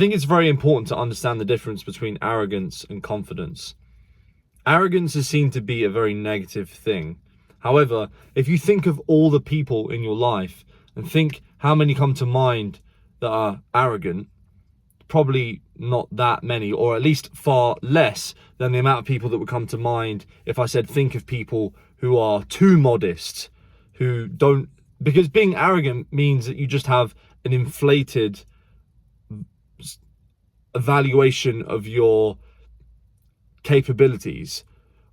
think it's very important to understand the difference between arrogance and confidence. Arrogance is seen to be a very negative thing. However, if you think of all the people in your life and think how many come to mind that are arrogant, probably not that many, or at least far less than the amount of people that would come to mind if I said think of people who are too modest, who don't, because being arrogant means that you just have an inflated evaluation of your capabilities.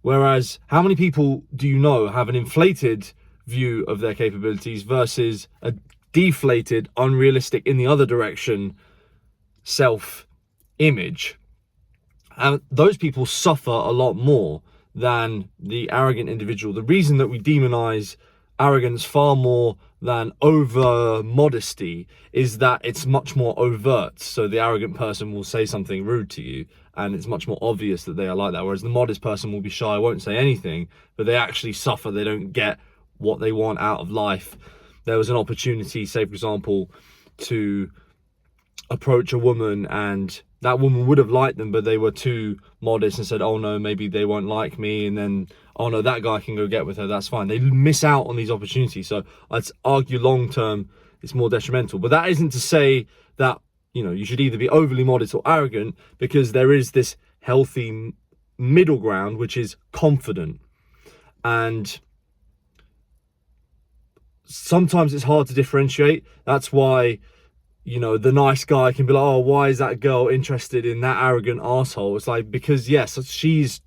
Whereas how many people do you know have an inflated view of their capabilities versus a deflated, unrealistic, in the other direction self-image? And those people suffer a lot more than the arrogant individual. The reason that we demonize arrogance far more than over modesty is that it's much more overt. So the arrogant person will say something rude to you and it's much more obvious that they are like that, whereas the modest person will be shy, won't say anything, but they actually suffer. They don't get what they want out of life. There was an opportunity, say for example, to approach a woman, and that woman would have liked them, but they were too modest and said, oh no, maybe they won't like me, and then, oh no, that guy can go get with her, that's fine. They miss out on these opportunities. So I'd argue long term it's more detrimental. But that isn't to say that, you know, you should either be overly modest or arrogant, because there is this healthy middle ground which is confident. And sometimes it's hard to differentiate. That's why, you know, the nice guy can be like, oh, why is that girl interested in that arrogant asshole? It's like, because yes, she's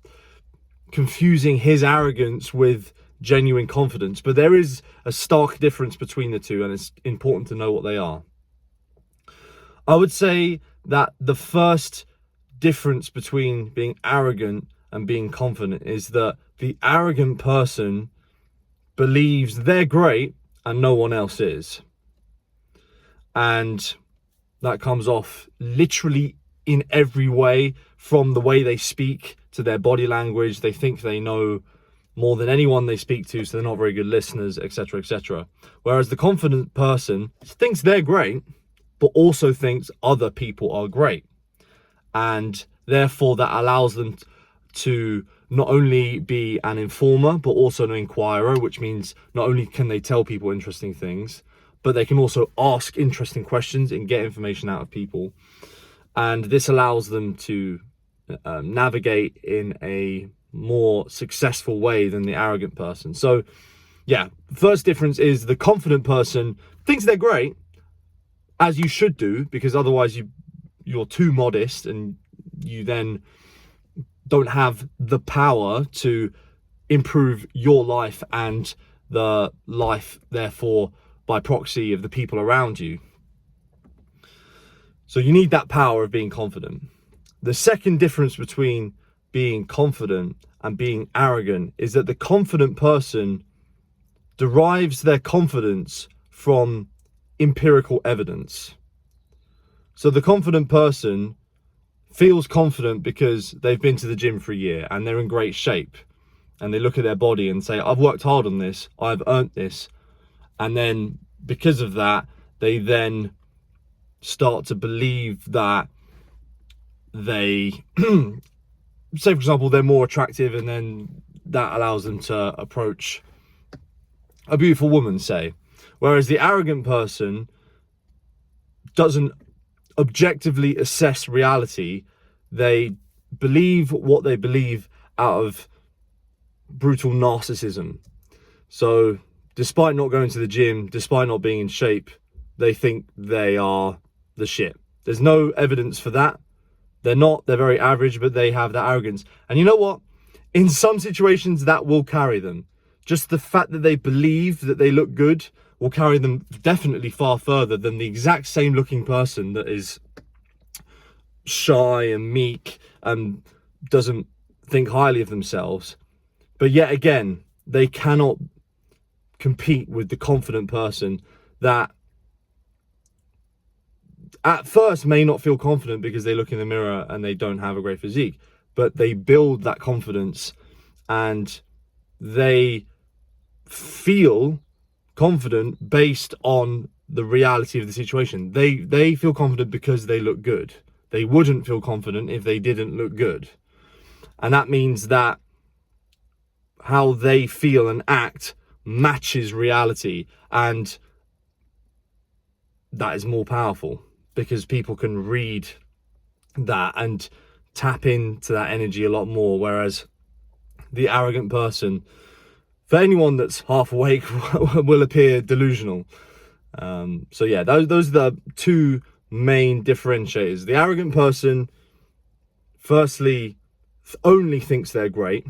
confusing his arrogance with genuine confidence. But there is a stark difference between the two, and it's important to know what they are. I would say that the first difference between being arrogant and being confident is that the arrogant person believes they're great and no one else is. And that comes off literally in every way, from the way they speak to their body language. They think they know more than anyone they speak to, so they're not very good listeners, etc., etc. Whereas the confident person thinks they're great, but also thinks other people are great. And therefore that allows them to not only be an informer, but also an inquirer, which means not only can they tell people interesting things, but they can also ask interesting questions and get information out of people. And this allows them to navigate in a more successful way than the arrogant person. So yeah, first difference is the confident person thinks they're great, as you should do, because otherwise you're too modest and you then don't have the power to improve your life and the life, therefore, by proxy, of the people around you. So you need that power of being confident. The second difference between being confident and being arrogant is that the confident person derives their confidence from empirical evidence. So the confident person feels confident because they've been to the gym for a year and they're in great shape, and they look at their body and say, I've worked hard on this, I've earned this. And then because of that, they then start to believe that they say for example they're more attractive, and then that allows them to approach a beautiful woman, say. Whereas the arrogant person doesn't objectively assess reality. They believe what they believe out of brutal narcissism. So despite not going to the gym, despite not being in shape, they think they are the shit. There's no evidence for that. They're not, they're very average, but they have that arrogance. And you know what? In some situations that will carry them. Just the fact that they believe that they look good will carry them definitely far further than the exact same looking person that is shy and meek and doesn't think highly of themselves. But yet again, they cannot compete with the confident person that at first may not feel confident because they look in the mirror and they don't have a great physique, but they build that confidence and they feel confident based on the reality of the situation. They feel confident because they look good. they wouldn't feel confident if they didn't look good. And that means that how they feel and act matches reality, and that is more powerful because people can read that and tap into that energy a lot more. Whereas the arrogant person, for anyone that's half awake, will appear delusional. So yeah, those are the two main differentiators. The arrogant person, firstly, only thinks they're great.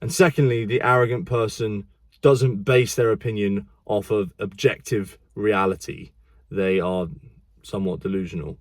And secondly, the arrogant person doesn't base their opinion off of objective reality. They are somewhat delusional.